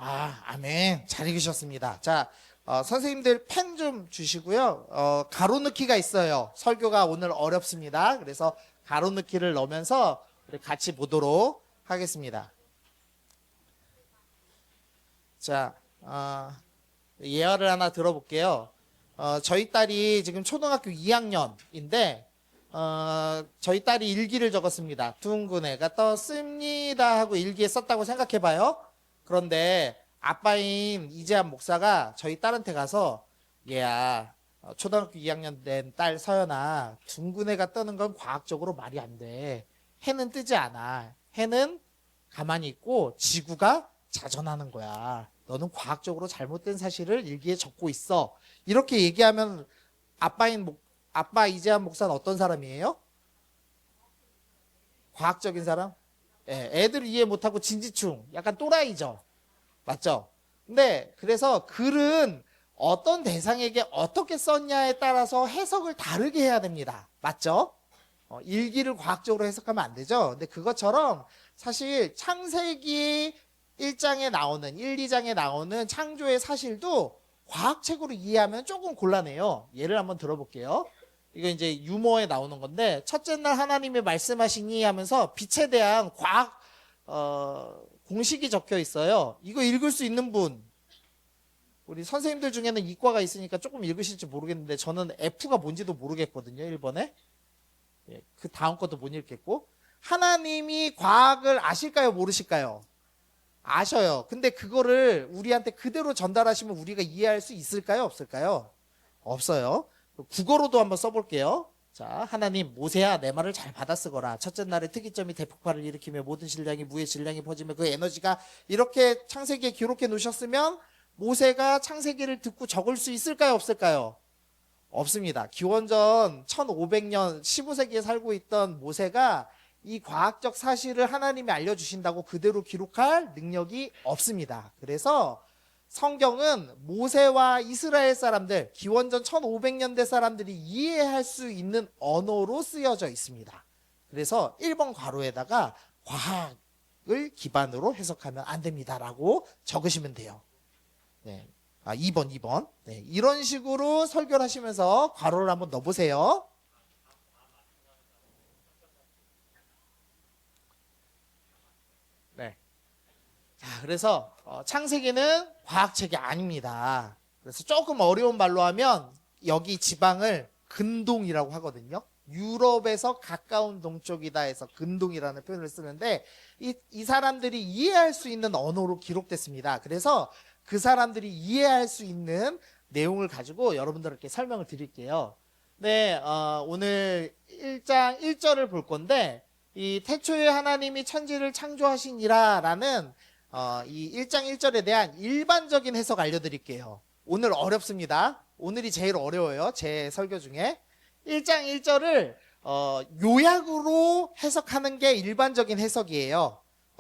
아멘. 잘 읽으셨습니다. 자, 선생님들 펜 좀 주시고요. 가로넣기가 있어요. 설교가 오늘 어렵습니다. 그래서 가로넣기를 넣으면서 우리 같이 보도록 하겠습니다. 자, 예화를 하나 들어볼게요. 저희 딸이 지금 초등학교 2학년인데, 저희 딸이 일기를 적었습니다. 둥근 애가 떴습니다 하고 일기에 썼다고 생각해봐요. 그런데 아빠인 이재한 목사가 저희 딸한테 가서, 얘야, 초등학교 2학년 된 딸 서연아, 둥근 애가 뜨는 건 과학적으로 말이 안 돼. 해는 뜨지 않아. 해는 가만히 있고 지구가 자전하는 거야. 너는 과학적으로 잘못된 사실을 일기에 적고 있어. 이렇게 얘기하면 아빠 이재한 목사는 어떤 사람이에요? 과학적인 사람? 예, 애들 이해 못하고 진지충, 약간 또라이죠. 맞죠? 근데 그래서 글은 어떤 대상에게 어떻게 썼냐에 따라서 해석을 다르게 해야 됩니다. 맞죠? 일기를 과학적으로 해석하면 안 되죠. 근데 그것처럼 사실 창세기 1장에 나오는 1, 2장에 나오는 창조의 사실도 과학책으로 이해하면 조금 곤란해요. 예를 한번 들어볼게요. 이거 이제 유머에 나오는 건데, 첫째 날 하나님이 말씀하시니 하면서 빛에 대한 과학 공식이 적혀 있어요. 이거 읽을 수 있는 분, 우리 선생님들 중에는 이과가 있으니까 조금 읽으실지 모르겠는데 저는 F가 뭔지도 모르겠거든요. 1번에. 예, 그 다음 것도 못 읽겠고. 하나님이 과학을 아실까요? 모르실까요? 아셔요. 근데 그거를 우리한테 그대로 전달하시면 우리가 이해할 수 있을까요? 없을까요? 없어요. 국어로도 한번 써볼게요. 자, 하나님, 모세야, 내 말을 잘 받아 쓰거라. 첫째 날에 특이점이 대폭발을 일으키며 모든 질량이 무의 질량이 퍼지며 그 에너지가 이렇게 창세기에 기록해 놓으셨으면 모세가 창세기를 듣고 적을 수 있을까요? 없을까요? 없습니다. 기원전 1500년 15세기에 살고 있던 모세가 이 과학적 사실을 하나님이 알려주신다고 그대로 기록할 능력이 없습니다. 그래서 성경은 모세와 이스라엘 사람들, 기원전 1500년대 사람들이 이해할 수 있는 언어로 쓰여져 있습니다. 그래서 1번 괄호에다가 과학을 기반으로 해석하면 안 됩니다라고 적으시면 돼요. 네. 2번. 네. 이런 식으로 설교를 하시면서 괄호를 한번 넣어보세요. 네. 자, 그래서 창세기는 과학책이 아닙니다. 그래서 조금 어려운 말로 하면 여기 지방을 근동이라고 하거든요. 유럽에서 가까운 동쪽이다 해서 근동이라는 표현을 쓰는데 이 사람들이 이해할 수 있는 언어로 기록됐습니다. 그래서 그 사람들이 이해할 수 있는 내용을 가지고 여러분들께 설명을 드릴게요. 네, 오늘 1장 1절을 볼 건데 이 태초에 하나님이 천지를 창조하시니라 라는 이 1장 1절에 대한 일반적인 해석 알려드릴게요. 오늘 어렵습니다. 오늘이 제일 어려워요. 제 설교 중에 1장 1절을 요약으로 해석하는 게 일반적인 해석이에요.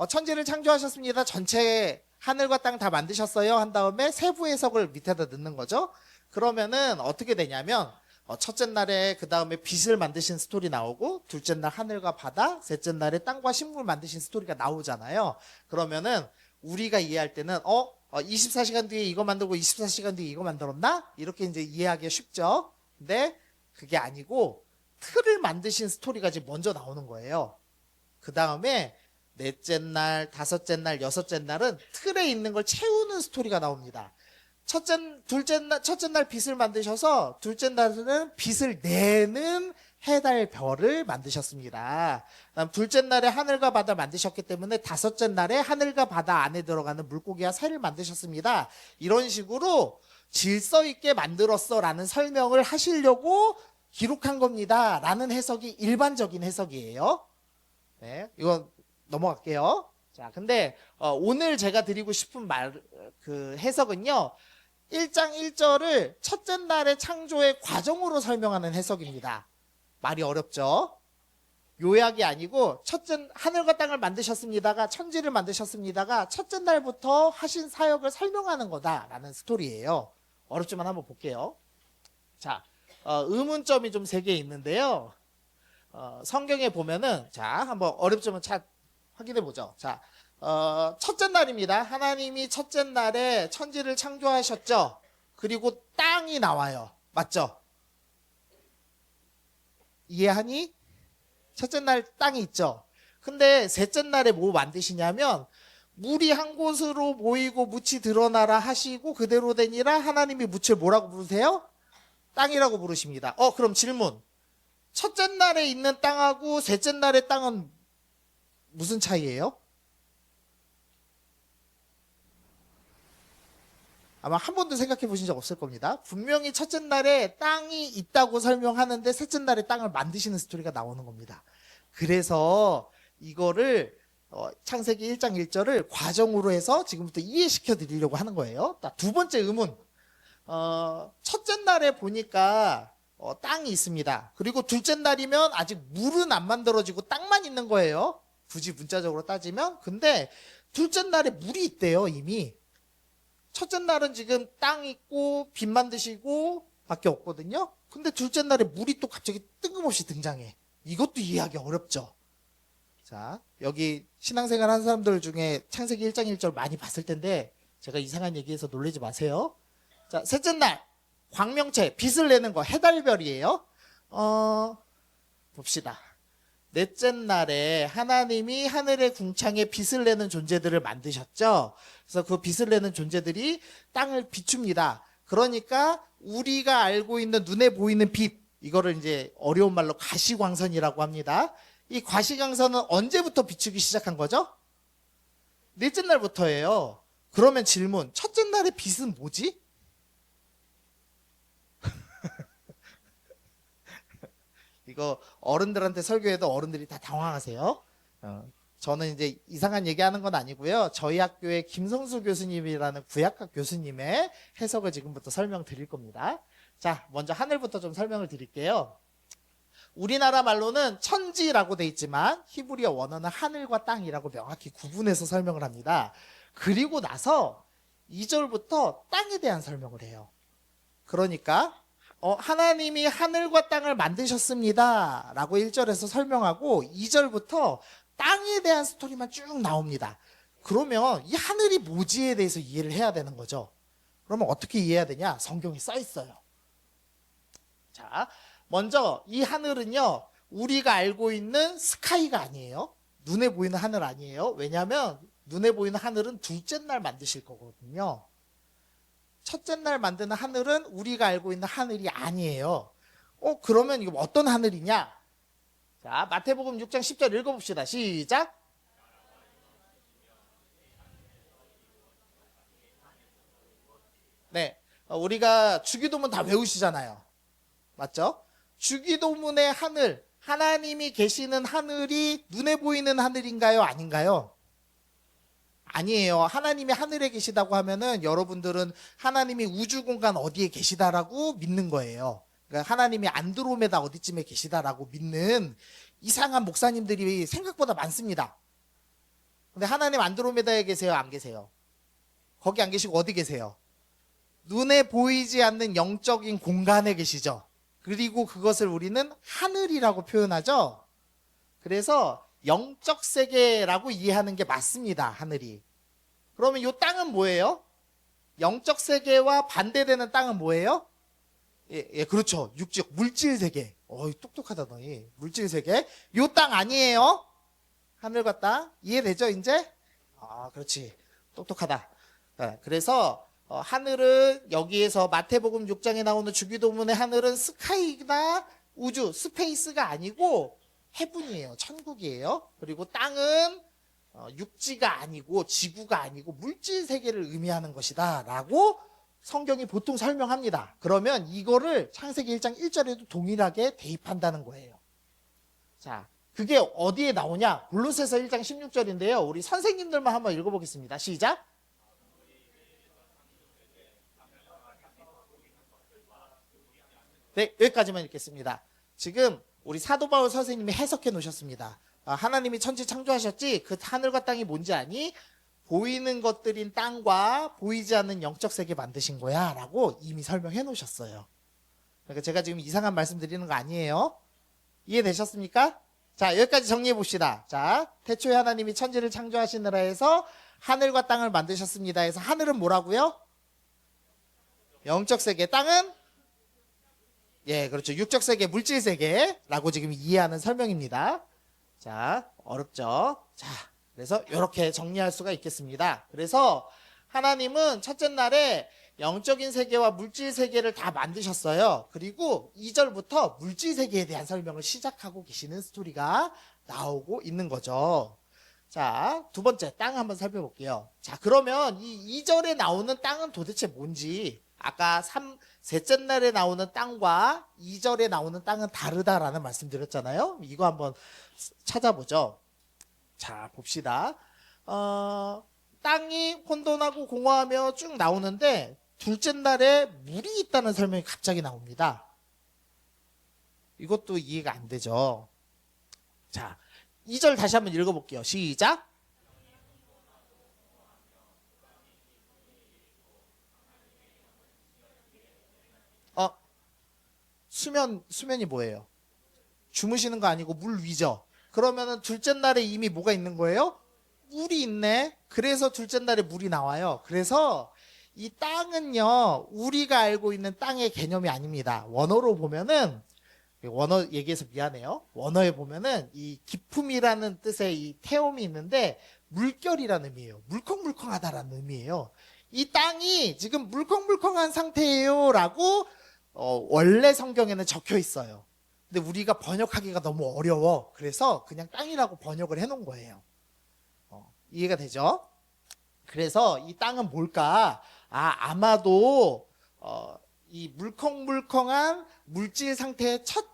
천지를 창조하셨습니다. 전체 하늘과 땅 다 만드셨어요 한 다음에 세부 해석을 밑에다 넣는 거죠. 그러면은 어떻게 되냐면 첫째 날에 그 다음에 빛을 만드신 스토리 나오고, 둘째 날 하늘과 바다, 셋째 날에 땅과 식물 만드신 스토리가 나오잖아요. 그러면은 우리가 이해할 때는 24시간 뒤에 이거 만들고 24시간 뒤에 이거 만들었나? 이렇게 이제 이해하기가 쉽죠. 근데 그게 아니고 틀을 만드신 스토리가 이제 먼저 나오는 거예요. 그 다음에 넷째 날, 다섯째 날, 여섯째 날은 틀에 있는 걸 채우는 스토리가 나옵니다. 첫째 날 빛을 만드셔서 둘째 날은 빛을 내는 해달 별을 만드셨습니다. 그다음 둘째 날에 하늘과 바다 만드셨기 때문에 다섯째 날에 하늘과 바다 안에 들어가는 물고기와 새를 만드셨습니다. 이런 식으로 질서 있게 만들었어 라는 설명을 하시려고 기록한 겁니다 라는 해석이 일반적인 해석이에요. 네, 이건 넘어갈게요. 자, 근데 오늘 제가 드리고 싶은 해석은요, 1장 1절을 첫째 날의 창조의 과정으로 설명하는 해석입니다. 말이 어렵죠? 요약이 아니고 하늘과 땅을 만드셨습니다가, 천지를 만드셨습니다가 첫째 날부터 하신 사역을 설명하는 거다라는 스토리예요. 어렵지만 한번 볼게요. 자, 의문점이 좀 3개 있는데요. 성경에 보면은, 자, 한번 어렵지만 확인해 보죠. 자, 첫째 날입니다. 하나님이 첫째 날에 천지를 창조하셨죠. 그리고 땅이 나와요. 맞죠? 이해하니? 첫째 날 땅이 있죠. 근데 셋째 날에 뭐 만드시냐면 물이 한 곳으로 모이고 묻이 드러나라 하시고 그대로 되니라 하나님이 묻을 뭐라고 부르세요? 땅이라고 부르십니다. 그럼 질문. 첫째 날에 있는 땅하고 셋째 날의 땅은 무슨 차이예요? 아마 한 번도 생각해 보신 적 없을 겁니다. 분명히 첫째 날에 땅이 있다고 설명하는데 셋째 날에 땅을 만드시는 스토리가 나오는 겁니다. 그래서 이거를 창세기 1장 1절을 과정으로 해서 지금부터 이해시켜 드리려고 하는 거예요. 두 번째 의문. 첫째 날에 보니까 땅이 있습니다. 그리고 둘째 날이면 아직 물은 안 만들어지고 땅만 있는 거예요. 굳이 문자적으로 따지면. 근데 둘째 날에 물이 있대요, 이미. 첫째 날은 지금 땅 있고 빛 만드시고 밖에 없거든요. 근데 둘째 날에 물이 또 갑자기 뜬금없이 등장해. 이것도 이해하기 어렵죠. 자, 여기 신앙생활 한 사람들 중에 창세기 1장 1절 많이 봤을 텐데 제가 이상한 얘기해서 놀라지 마세요. 자, 셋째 날 광명체, 빛을 내는 거 해달별이에요. 봅시다. 넷째 날에 하나님이 하늘의 궁창에 빛을 내는 존재들을 만드셨죠. 그래서 그 빛을 내는 존재들이 땅을 비춥니다. 그러니까 우리가 알고 있는 눈에 보이는 빛, 이거를 이제 어려운 말로 가시광선이라고 합니다. 이 가시광선은 언제부터 비추기 시작한 거죠? 넷째 날부터예요. 그러면 질문, 첫째 날의 빛은 뭐지? 이거 어른들한테 설교해도 어른들이 다 당황하세요. 저는 이제 이상한 얘기하는 건 아니고요. 저희 학교의 김성수 교수님이라는 구약학 교수님의 해석을 지금부터 설명드릴 겁니다. 자, 먼저 하늘부터 좀 설명을 드릴게요. 우리나라 말로는 천지라고 돼 있지만 히브리어 원어는 하늘과 땅이라고 명확히 구분해서 설명을 합니다. 그리고 나서 2절부터 땅에 대한 설명을 해요. 그러니까 하나님이 하늘과 땅을 만드셨습니다 라고 1절에서 설명하고 2절부터 땅에 대한 스토리만 쭉 나옵니다. 그러면 이 하늘이 뭐지에 대해서 이해를 해야 되는 거죠. 그러면 어떻게 이해해야 되냐? 성경에 써 있어요. 자, 먼저 이 하늘은요, 우리가 알고 있는 스카이가 아니에요. 눈에 보이는 하늘 아니에요. 왜냐하면 눈에 보이는 하늘은 둘째 날 만드실 거거든요. 첫째 날 만드는 하늘은 우리가 알고 있는 하늘이 아니에요. 그러면 이거 어떤 하늘이냐? 자, 마태복음 6장 10절 읽어봅시다. 시작. 네, 우리가 주기도문 다 외우시잖아요. 맞죠? 주기도문의 하늘, 하나님이 계시는 하늘이 눈에 보이는 하늘인가요? 아닌가요? 아니에요. 하나님이 하늘에 계시다고 하면은 여러분들은 하나님이 우주 공간 어디에 계시다라고 믿는 거예요. 그러니까 하나님이 안드로메다 어디쯤에 계시다라고 믿는 이상한 목사님들이 생각보다 많습니다. 근데 하나님 안드로메다에 계세요? 안 계세요? 거기 안 계시고 어디 계세요? 눈에 보이지 않는 영적인 공간에 계시죠. 그리고 그것을 우리는 하늘이라고 표현하죠. 그래서 영적 세계라고 이해하는 게 맞습니다. 하늘이. 그러면 이 땅은 뭐예요? 영적 세계와 반대되는 땅은 뭐예요? 예, 그렇죠. 육적 물질 세계. 똑똑하다 너희. 물질 세계. 이 땅 아니에요? 하늘과 땅. 이해되죠, 이제? 그렇지. 똑똑하다. 그래서 하늘은 여기에서 마태복음 6장에 나오는 주기도문의 하늘은 스카이나 우주, 스페이스가 아니고 해분이에요. 천국이에요. 그리고 땅은 육지가 아니고 지구가 아니고 물질 세계를 의미하는 것이다 라고 성경이 보통 설명합니다. 그러면 이거를 창세기 1장 1절에도 동일하게 대입한다는 거예요. 자, 그게 어디에 나오냐? 골로새서 1장 16절인데요. 우리 선생님들만 한번 읽어보겠습니다. 시작. 네, 여기까지만 읽겠습니다. 지금 우리 사도 바울 선생님이 해석해 놓으셨습니다. 하나님이 천지 창조하셨지 그 하늘과 땅이 뭔지 아니? 보이는 것들인 땅과 보이지 않는 영적 세계 만드신 거야 라고 이미 설명해 놓으셨어요. 그러니까 제가 지금 이상한 말씀 드리는 거 아니에요. 이해되셨습니까? 자, 여기까지 정리해 봅시다. 자, 태초에 하나님이 천지를 창조하시느라 해서 하늘과 땅을 만드셨습니다 해서 하늘은 뭐라고요? 영적 세계, 땅은 예, 그렇죠. 육적 세계, 물질 세계라고 지금 이해하는 설명입니다. 자, 어렵죠? 자, 그래서 이렇게 정리할 수가 있겠습니다. 그래서 하나님은 첫째 날에 영적인 세계와 물질 세계를 다 만드셨어요. 그리고 2절부터 물질 세계에 대한 설명을 시작하고 계시는 스토리가 나오고 있는 거죠. 자, 두 번째 땅 한번 살펴볼게요. 자, 그러면 이 2절에 나오는 땅은 도대체 뭔지, 아까 셋째 날에 나오는 땅과 2절에 나오는 땅은 다르다라는 말씀 드렸잖아요. 이거 한번 찾아보죠. 자, 봅시다. 땅이 혼돈하고 공허하며 쭉 나오는데 둘째 날에 물이 있다는 설명이 갑자기 나옵니다. 이것도 이해가 안 되죠. 자, 2절 다시 한번 읽어볼게요. 시작. 수면이 뭐예요? 주무시는 거 아니고 물 위죠. 그러면은 둘째 날에 이미 뭐가 있는 거예요? 물이 있네. 그래서 둘째 날에 물이 나와요. 그래서 이 땅은요, 우리가 알고 있는 땅의 개념이 아닙니다. 원어로 보면은, 원어 얘기해서 미안해요. 원어에 보면은 이 기품이라는 뜻의 이 태움이 있는데 물결이라는 의미예요. 물컹물컹하다라는 의미예요. 이 땅이 지금 물컹물컹한 상태예요 라고 원래 성경에는 적혀 있어요. 근데 우리가 번역하기가 너무 어려워. 그래서 그냥 땅이라고 번역을 해놓은 거예요. 이해가 되죠? 그래서 이 땅은 뭘까? 아마도 이 물컹물컹한 물질 상태의 첫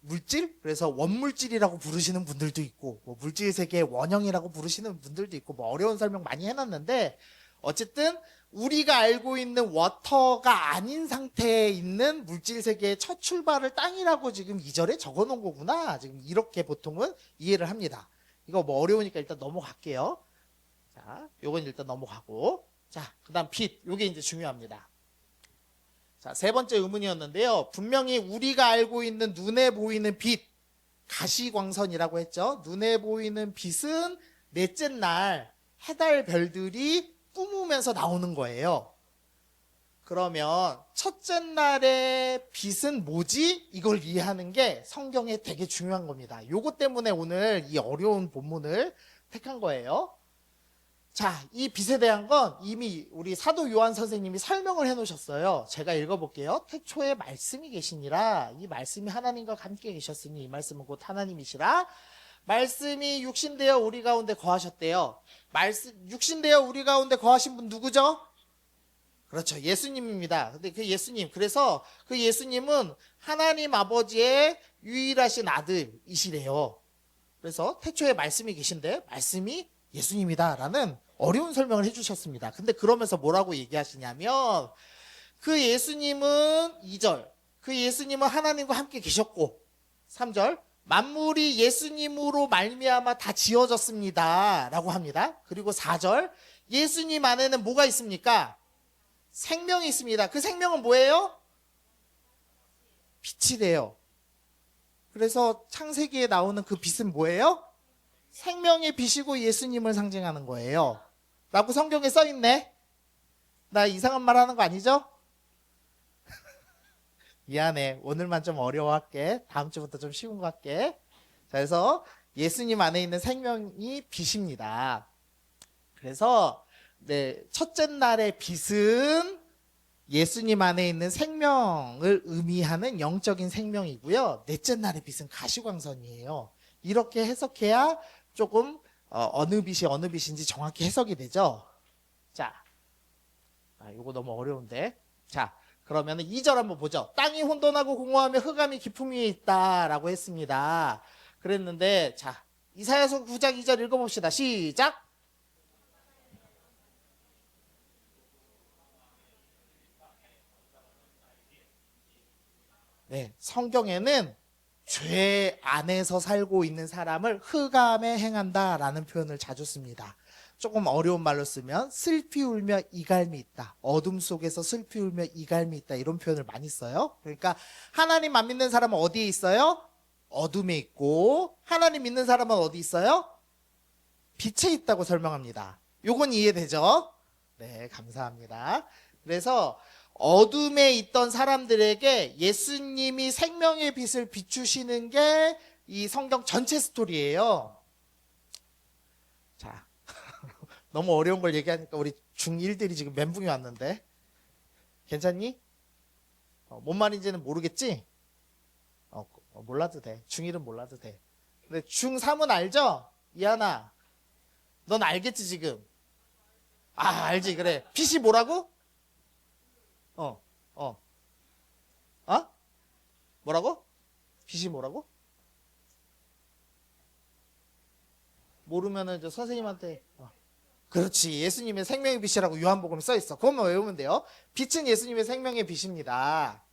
물질? 그래서 원물질이라고 부르시는 분들도 있고, 뭐 물질 세계의 원형이라고 부르시는 분들도 있고, 뭐 어려운 설명 많이 해놨는데, 어쨌든 우리가 알고 있는 워터가 아닌 상태에 있는 물질 세계의 첫 출발을 땅이라고 지금 2절에 적어 놓은 거구나. 지금 이렇게 보통은 이해를 합니다. 이거 뭐 어려우니까 일단 넘어갈게요. 자, 요건 일단 넘어가고. 자, 그 다음 빛. 요게 이제 중요합니다. 자, 세 번째 의문이었는데요. 분명히 우리가 알고 있는 눈에 보이는 빛, 가시광선이라고 했죠. 눈에 보이는 빛은 넷째 날 해달 별들이 뿜으면서 나오는 거예요. 그러면 첫째 날의 빛은 뭐지? 이걸 이해하는 게 성경에 되게 중요한 겁니다. 요것 때문에 오늘 이 어려운 본문을 택한 거예요. 자, 이 빛에 대한 건 이미 우리 사도 요한 선생님이 설명을 해 놓으셨어요. 제가 읽어볼게요. 태초에 말씀이 계시니라. 이 말씀이 하나님과 함께 계셨으니 이 말씀은 곧 하나님이시라. 말씀이 육신되어 우리 가운데 거하셨대요. 육신되어 우리 가운데 거하신 분 누구죠? 그렇죠. 예수님입니다. 근데 그 예수님, 그래서 그 예수님은 하나님 아버지의 유일하신 아들이시래요. 그래서 태초에 말씀이 계신데 말씀이 예수님이다라는 어려운 설명을 해주셨습니다. 근데 그러면서 뭐라고 얘기하시냐면 그 예수님은 2절, 그 예수님은 하나님과 함께 계셨고 3절, 만물이 예수님으로 말미암아 다 지어졌습니다 라고 합니다. 그리고 4절, 예수님 안에는 뭐가 있습니까? 생명이 있습니다. 그 생명은 뭐예요? 빛이래요. 그래서 창세기에 나오는 그 빛은 뭐예요? 생명의 빛이고 예수님을 상징하는 거예요 라고 성경에 써있네. 나 이상한 말 하는 거 아니죠? 미안해. 오늘만 좀 어려워할게. 다음 주부터 좀 쉬운 거 할게. 자, 그래서 예수님 안에 있는 생명이 빛입니다. 그래서 첫째 날의 빛은 예수님 안에 있는 생명을 의미하는 영적인 생명이고요. 넷째 날의 빛은 가시광선이에요. 이렇게 해석해야 조금 어느 빛인지 정확히 해석이 되죠. 자, 이거 너무 어려운데. 자, 그러면 2절 한번 보죠. 땅이 혼돈하고 공허하며 흑암이 깊음 위에 있다라고 했습니다. 그랬는데, 자, 이사야서 9장 2절 읽어봅시다. 시작. 네, 성경에는 죄 안에서 살고 있는 사람을 흑암에 행한다라는 표현을 자주 씁니다. 조금 어려운 말로 쓰면 슬피 울며 이갈미 있다. 어둠 속에서 슬피 울며 이갈미 있다. 이런 표현을 많이 써요. 그러니까 하나님 안 믿는 사람은 어디에 있어요? 어둠에 있고 하나님 믿는 사람은 어디 있어요? 빛에 있다고 설명합니다. 요건 이해되죠? 네, 감사합니다. 그래서 어둠에 있던 사람들에게 예수님이 생명의 빛을 비추시는 게 이 성경 전체 스토리예요. 자, 너무 어려운 걸 얘기하니까 우리 중1들이 지금 멘붕이 왔는데 괜찮니? 뭔 말인지는 모르겠지? 몰라도 돼. 중1은 몰라도 돼. 근데 중3은 알죠? 이하나, 넌 알겠지 지금? 알지. 그래. 빛이 뭐라고? 어? 뭐라고? 빛이 뭐라고? 모르면은 저 선생님한테 그렇지. 예수님의 생명의 빛이라고 요한복음에 써 있어. 그것만 외우면 돼요. 빛은 예수님의 생명의 빛입니다.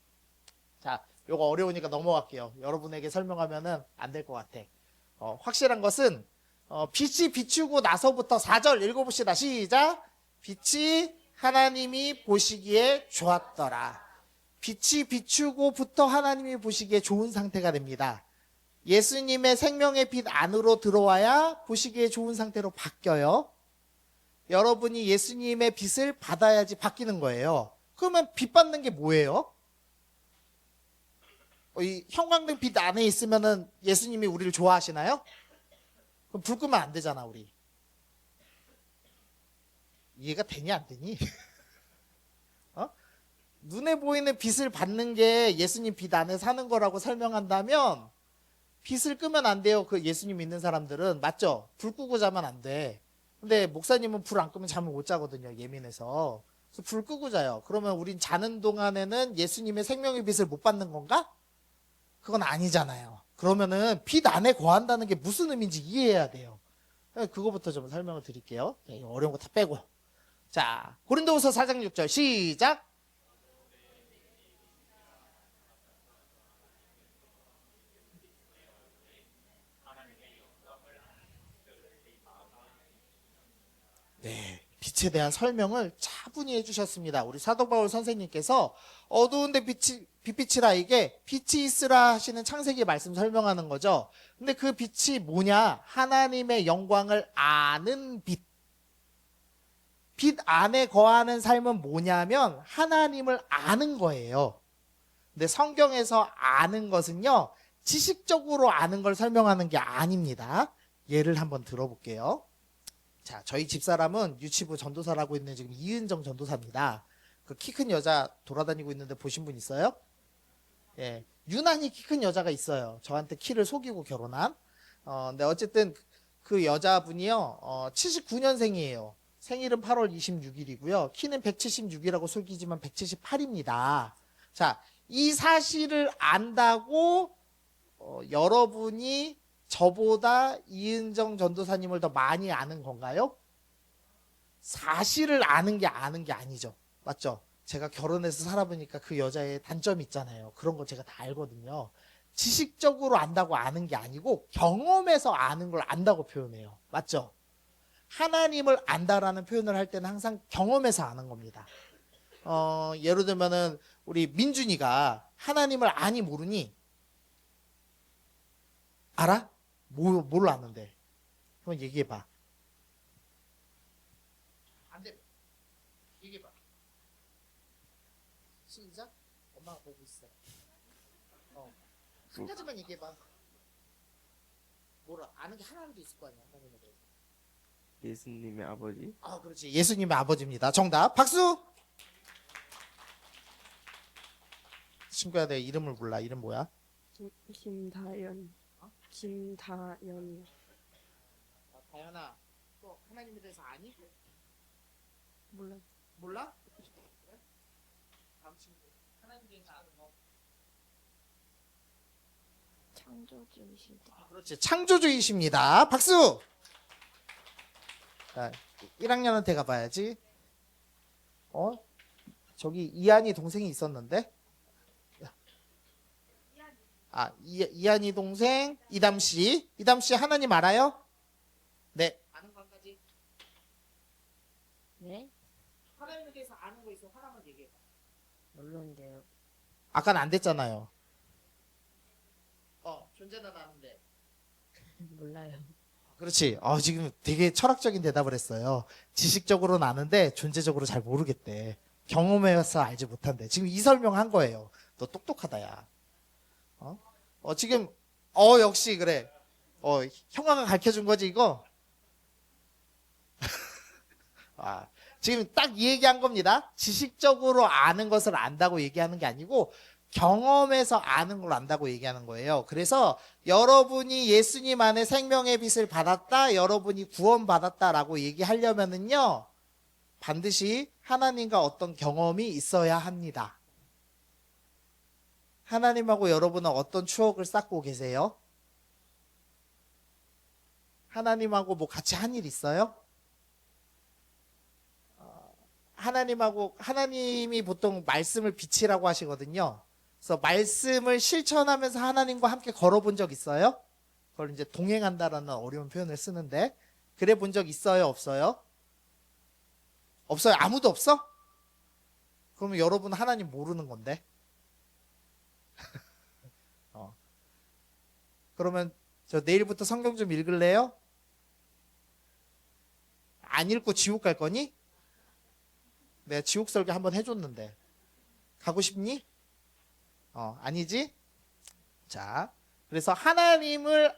자, 요거 어려우니까 넘어갈게요. 여러분에게 설명하면은 안 될 것 같아. 확실한 것은 빛이 비추고 나서부터 4절 읽어봅시다. 시작. 빛이 하나님이 보시기에 좋았더라. 빛이 비추고부터 하나님이 보시기에 좋은 상태가 됩니다. 예수님의 생명의 빛 안으로 들어와야 보시기에 좋은 상태로 바뀌어요. 여러분이 예수님의 빛을 받아야지 바뀌는 거예요. 그러면 빛 받는 게 뭐예요? 이 형광등 빛 안에 있으면은 예수님이 우리를 좋아하시나요? 그럼 불 끄면 안 되잖아, 우리. 이해가 되니 안 되니? 눈에 보이는 빛을 받는 게 예수님 빛 안에 사는 거라고 설명한다면 빛을 끄면 안 돼요. 그 예수님 믿는 사람들은. 맞죠? 불 끄고 자면 안 돼. 근데 목사님은 불 안 끄면 잠을 못 자거든요. 예민해서. 그래서 불 끄고 자요. 그러면 우린 자는 동안에는 예수님의 생명의 빛을 못 받는 건가? 그건 아니잖아요. 그러면은 빛 안에 거한다는 게 무슨 의미인지 이해해야 돼요. 그거부터 좀 설명을 드릴게요. 어려운 거 다 빼고. 자, 고린도후서 4장 6절 시작. 네, 빛에 대한 설명을 차분히 해주셨습니다. 우리 사도 바울 선생님께서 어두운데 빛이라 이게 빛이 있으라 하시는 창세기 말씀 설명하는 거죠. 근데 그 빛이 뭐냐? 하나님의 영광을 아는 빛. 빛 안에 거하는 삶은 뭐냐면 하나님을 아는 거예요. 근데 성경에서 아는 것은요, 지식적으로 아는 걸 설명하는 게 아닙니다. 예를 한번 들어볼게요. 자, 저희 집사람은 유치부 전도사라고 있는 지금 이은정 전도사입니다. 그 키 큰 여자 돌아다니고 있는데 보신 분 있어요? 예, 유난히 키 큰 여자가 있어요. 저한테 키를 속이고 결혼한. 근데 어쨌든 그 여자분이요, 79년생이에요. 생일은 8월 26일이고요. 키는 176이라고 속이지만 178입니다. 자, 이 사실을 안다고 여러분이 저보다 이은정 전도사님을 더 많이 아는 건가요? 사실을 아는 게 아니죠. 맞죠? 제가 결혼해서 살아보니까 그 여자의 단점이 있잖아요. 그런 거 제가 다 알거든요. 지식적으로 안다고 아는 게 아니고 경험에서 아는 걸 안다고 표현해요. 맞죠? 하나님을 안다라는 표현을 할 때는 항상 경험에서 아는 겁니다. 예를 들면은 우리 민준이가 하나님을 아니 모르니? 알아? 뭘로 아는데? 한번 얘기해봐. 안 돼. 얘기해봐. 시작. 엄마가 보고 있어. 한 가지만 얘기해봐. 뭐라 아는 게 하나도 있을 거 아니야. 하나님에 대해서. 예수님의 아버지? 그렇지. 예수님의 아버지입니다. 정답. 박수. 친구야, 내 이름을 몰라. 이름 뭐야? 김다연. 김다연. 다현아, 또 하나님에 대해서 아니? 몰라. 몰라? 그래? 다음 친구. 하나님에 대해서 아는 거. 창조주이시다. 그렇지. 창조주이십니다. 박수. 자, 1학년한테 가봐야지. 저기 이한이 동생이 있었는데. 이한이 동생 이담 씨. 이담 씨 하나님 알아요? 네. 아는 거 한 가지. 네? 하나님에 대해서 아는 거 있으면 하나만 얘기해봐. 물론인데요. 아까는 안 됐잖아요. 존재는 아는데. 몰라요. 그렇지. 지금 되게 철학적인 대답을 했어요. 지식적으로는 아는데 존재적으로 잘 모르겠대. 경험해서 알지 못한대. 지금 이 설명한 거예요. 너 똑똑하다, 야. 지금, 역시 그래. 형아가 가르쳐 준 거지, 이거? 지금 딱 이 얘기한 겁니다. 지식적으로 아는 것을 안다고 얘기하는 게 아니고, 경험에서 아는 걸 안다고 얘기하는 거예요. 그래서 여러분이 예수님 안에 생명의 빛을 받았다, 여러분이 구원받았다라고 얘기하려면은요, 반드시 하나님과 어떤 경험이 있어야 합니다. 하나님하고 여러분은 어떤 추억을 쌓고 계세요? 하나님하고 뭐 같이 한 일 있어요? 하나님이 보통 말씀을 빛이라고 하시거든요. 그래서 말씀을 실천하면서 하나님과 함께 걸어본 적 있어요? 그걸 이제 동행한다라는 어려운 표현을 쓰는데, 그래 본 적 있어요? 없어요? 없어요? 아무도 없어? 그러면 여러분 하나님 모르는 건데. 그러면 저 내일부터 성경 좀 읽을래요? 안 읽고 지옥 갈 거니? 내가 지옥 설교 한번 해줬는데. 가고 싶니? 아니지? 자, 그래서 하나님을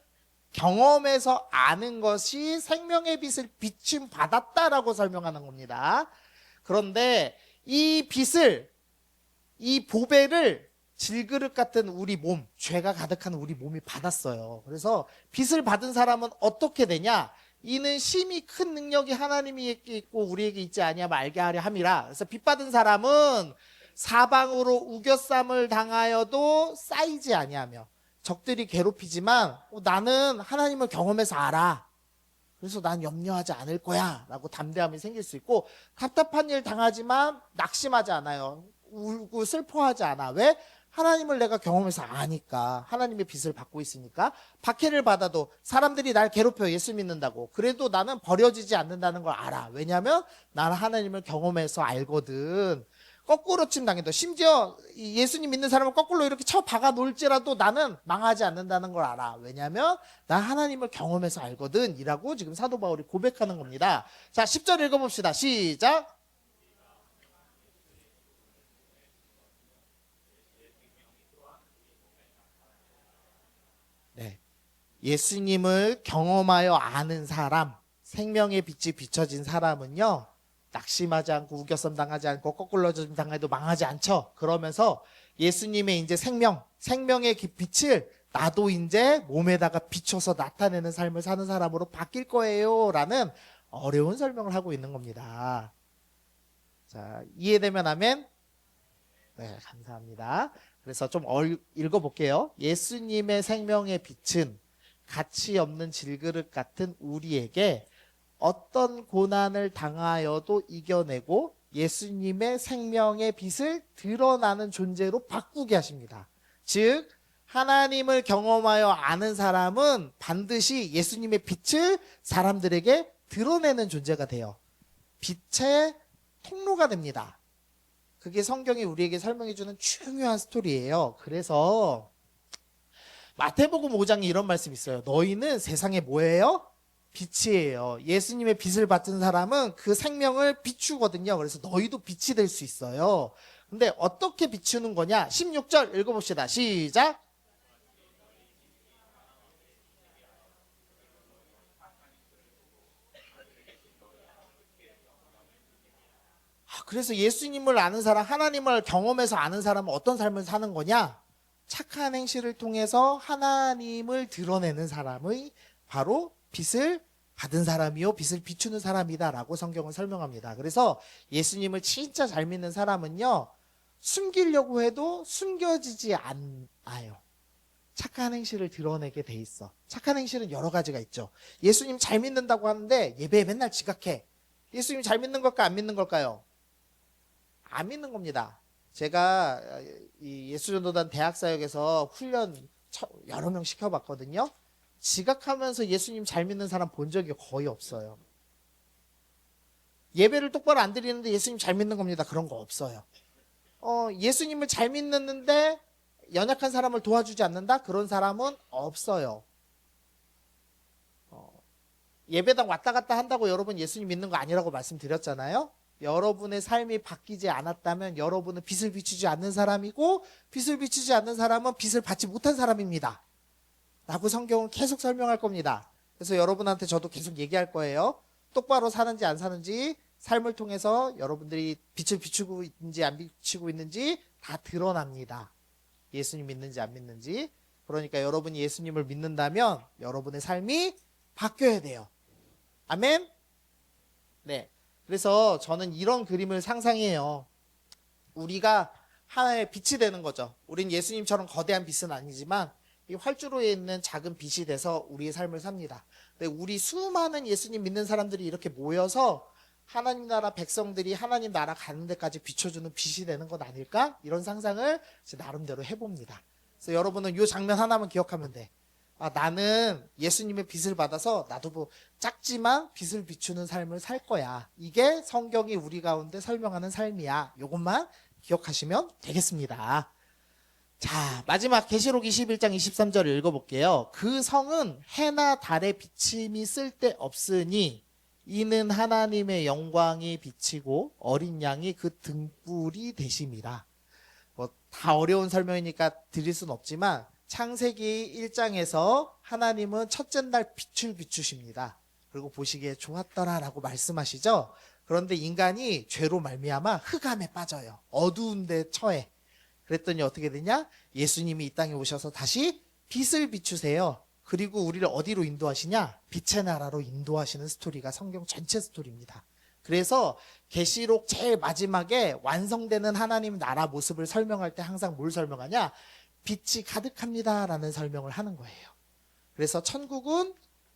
경험해서 아는 것이 생명의 빛을 비춤 받았다라고 설명하는 겁니다. 그런데 이 빛을, 이 보배를 질그릇 같은 우리 몸, 죄가 가득한 우리 몸이 받았어요. 그래서 빛을 받은 사람은 어떻게 되냐? 이는 심히 큰 능력이 하나님에게 있고 우리에게 있지 아니하면 알게 하려 함이라. 그래서 빛 받은 사람은 사방으로 우겨쌈을 당하여도 쌓이지 아니하며, 적들이 괴롭히지만 나는 하나님을 경험해서 알아. 그래서 난 염려하지 않을 거야 라고 담대함이 생길 수 있고, 답답한 일 당하지만 낙심하지 않아요. 울고 슬퍼하지 않아. 왜? 하나님을 내가 경험해서 아니까. 하나님의 빛을 받고 있으니까. 박해를 받아도 사람들이 날 괴롭혀, 예수 믿는다고. 그래도 나는 버려지지 않는다는 걸 알아. 왜냐하면 나는 하나님을 경험해서 알거든. 거꾸로 침 당해도, 심지어 예수님 믿는 사람을 거꾸로 이렇게 쳐 박아 놓을지라도 나는 망하지 않는다는 걸 알아. 왜냐하면 난 하나님을 경험해서 알거든 이라고 지금 사도 바울이 고백하는 겁니다. 자, 10절 읽어봅시다. 시작. 네, 예수님을 경험하여 아는 사람, 생명의 빛이 비춰진 사람은요, 낙심하지 않고 우겨쌈 당하지 않고 거꾸로 당해도 망하지 않죠. 그러면서 예수님의 이제 생명의 빛을 나도 이제 몸에다가 비춰서 나타내는 삶을 사는 사람으로 바뀔 거예요 라는 어려운 설명을 하고 있는 겁니다. 자, 이해되면 아멘? 네, 감사합니다. 그래서 좀 읽어볼게요. 예수님의 생명의 빛은 가치 없는 질그릇 같은 우리에게 어떤 고난을 당하여도 이겨내고 예수님의 생명의 빛을 드러나는 존재로 바꾸게 하십니다. 즉, 하나님을 경험하여 아는 사람은 반드시 예수님의 빛을 사람들에게 드러내는 존재가 돼요. 빛의 통로가 됩니다. 그게 성경이 우리에게 설명해주는 중요한 스토리예요. 그래서 마태복음 5장에 이런 말씀이 있어요. 너희는 세상에 뭐예요? 빛이에요. 예수님의 빛을 받은 사람은 그 생명을 비추거든요. 그래서 너희도 빛이 될 수 있어요. 근데 어떻게 비추는 거냐? 16절 읽어봅시다. 시작. 그래서 예수님을 아는 사람, 하나님을 경험해서 아는 사람은 어떤 삶을 사는 거냐? 착한 행실을 통해서 하나님을 드러내는 사람의 바로 빛을 받은 사람이요, 빛을 비추는 사람이다라고 성경은 설명합니다. 그래서 예수님을 진짜 잘 믿는 사람은요, 숨기려고 해도 숨겨지지 않아요. 착한 행실을 드러내게 돼 있어. 착한 행실은 여러 가지가 있죠. 예수님 잘 믿는다고 하는데 예배에 맨날 지각해. 예수님 잘 믿는 걸까, 안 믿는 걸까요? 안 믿는 겁니다. 제가 이 예수전도단 대학사역에서 훈련 여러 명 시켜봤거든요. 지각하면서 예수님 잘 믿는 사람 본 적이 거의 없어요. 예배를 똑바로 안 드리는데 예수님 잘 믿는 겁니다. 그런 거 없어요. 예수님을 잘 믿는데 연약한 사람을 도와주지 않는다? 그런 사람은 없어요. 예배당 왔다 갔다 한다고 여러분 예수님 믿는 거 아니라고 말씀드렸잖아요. 여러분의 삶이 바뀌지 않았다면 여러분은 빛을 비추지 않는 사람이고, 빛을 비추지 않는 사람은 빛을 받지 못한 사람입니다 라고 성경은 계속 설명할 겁니다. 그래서 여러분한테 저도 계속 얘기할 거예요. 똑바로 사는지 안 사는지, 삶을 통해서 여러분들이 빛을 비추고 있는지 안 비추고 있는지 다 드러납니다. 예수님 믿는지 안 믿는지. 그러니까 여러분이 예수님을 믿는다면 여러분의 삶이 바뀌어야 돼요. 아멘? 네. 그래서 저는 이런 그림을 상상해요. 우리가 하나의 빛이 되는 거죠. 우린 예수님처럼 거대한 빛은 아니지만 이 활주로에 있는 작은 빛이 돼서 우리의 삶을 삽니다. 근데 우리 수많은 예수님 믿는 사람들이 이렇게 모여서 하나님 나라 백성들이 하나님 나라 가는 데까지 비춰주는 빛이 되는 건 아닐까? 이런 상상을 제 나름대로 해봅니다. 그래서 여러분은 이 장면 하나만 기억하면 돼. 아, 나는 예수님의 빛을 받아서 나도 뭐 작지만 빛을 비추는 삶을 살 거야. 이게 성경이 우리 가운데 설명하는 삶이야. 이것만 기억하시면 되겠습니다. 자, 마지막 계시록 21장 23절을 읽어볼게요. 그 성은 해나 달의 비침이 쓸데없으니 이는 하나님의 영광이 비치고 어린 양이 그 등불이 되심이라. 뭐 다 어려운 설명이니까 드릴 순 없지만 창세기 1장에서 하나님은 첫째 날 빛을 비추십니다. 그리고 보시기에 좋았더라라고 말씀하시죠. 그런데 인간이 죄로 말미암아 흑암에 빠져요. 어두운 데 처해. 그랬더니 어떻게 되냐? 예수님이 이 땅에 오셔서 다시 빛을 비추세요. 그리고 우리를 어디로 인도하시냐? 빛의 나라로 인도하시는 스토리가 성경 전체 스토리입니다. 그래서 계시록 제일 마지막에 완성되는 하나님 나라 모습을 설명할 때 항상 뭘 설명하냐? 빛이 가득합니다 라는 설명을 하는 거예요. 그래서 천국은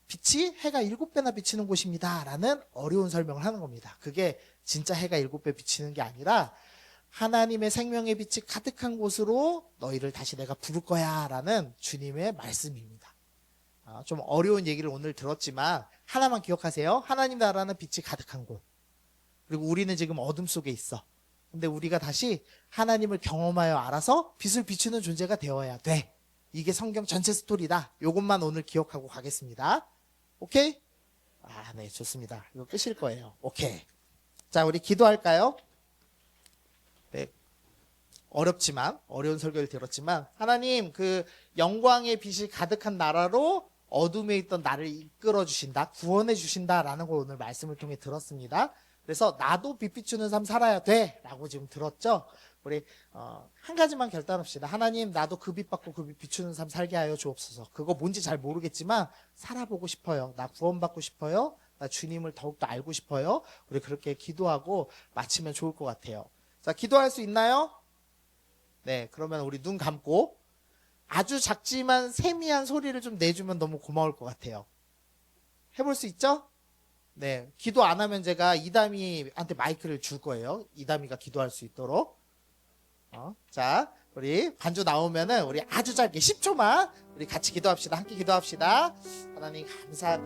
빛이 해가 7배나 비치는 곳입니다 라는 어려운 설명을 하는 겁니다. 그게 진짜 해가 7배 비치는 게 아니라 하나님의 생명의 빛이 가득한 곳으로 너희를 다시 내가 부를 거야 라는 주님의 말씀입니다. 좀 어려운 얘기를 오늘 들었지만 하나만 기억하세요. 하나님 나라는 빛이 가득한 곳. 그리고 우리는 지금 어둠 속에 있어. 근데 우리가 다시 하나님을 경험하여 알아서 빛을 비추는 존재가 되어야 돼. 이게 성경 전체 스토리다. 이것만 오늘 기억하고 가겠습니다. 오케이? 네, 좋습니다. 이거 끝일 거예요. 오케이. 자, 우리 기도할까요? 네. 어렵지만, 어려운 설교를 들었지만, 하나님, 그 영광의 빛이 가득한 나라로 어둠에 있던 나를 이끌어 주신다, 구원해 주신다라는 걸 오늘 말씀을 통해 들었습니다. 그래서 나도 빛 비추는 삶 살아야 돼 라고 지금 들었죠. 우리 한 가지만 결단합시다. 하나님, 나도 그 빛 받고 그 빛 비추는 삶 살게 하여 주옵소서. 그거 뭔지 잘 모르겠지만 살아보고 싶어요. 나 구원받고 싶어요. 나 주님을 더욱더 알고 싶어요. 우리 그렇게 기도하고 마치면 좋을 것 같아요. 자, 기도할 수 있나요? 네, 그러면 우리 눈 감고 아주 작지만 세미한 소리를 좀 내주면 너무 고마울 것 같아요. 해볼 수 있죠? 네, 기도 안 하면 제가 이담이한테 마이크를 줄 거예요. 이담이가 기도할 수 있도록. 자, 우리 반주 나오면은 우리 아주 짧게 10초만 우리 같이 기도합시다. 함께 기도합시다. 하나님 감사합니다.